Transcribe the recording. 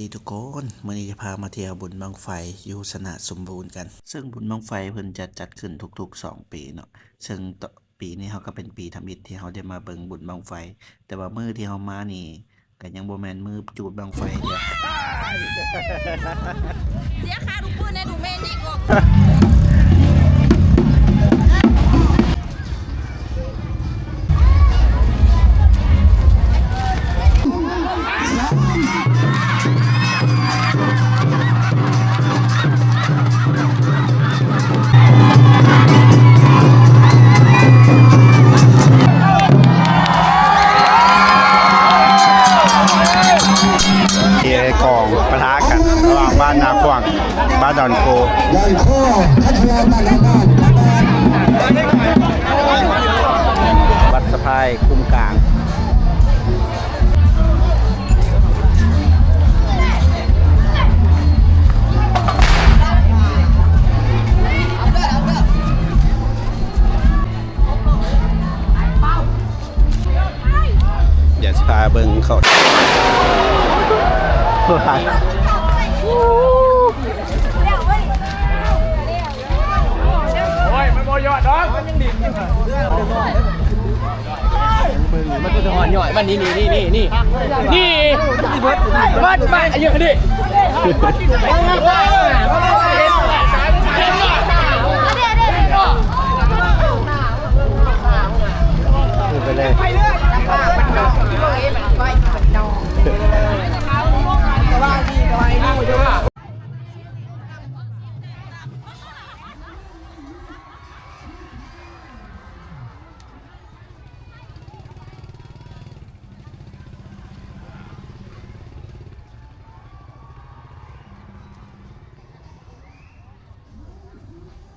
ดีทุกคนมื่อนี้จะพามาเที่ยวบุญบังไฟอยู่สนะสมบูรณ์กัน ซึ่งบุญบังไฟเพิ่นจัดขึ้นทุกๆ2ปีเนาะซึ่งปีนี้เขาก็เป็นปีทำอิฐที่เขาได้มาเบิ่งบุญบังไฟแต่ว่ามื้อที่เขามานี่ก็ยังบ่แม่นมื้อจูดบังไฟเด้อ เสียค่าดูปืนในดูเมนี่ก็กองปะทะกันระหว่างบ้านนาขวางบ้านดอนโควัดสะพายคุ้มกลางอย่าสพาเบิ่งเขาโอ้ยมันโมยอดดอกมันยังดิ่งอยู่มันก็จะหอนย่อยมันนี่เบิดมาอายุดิ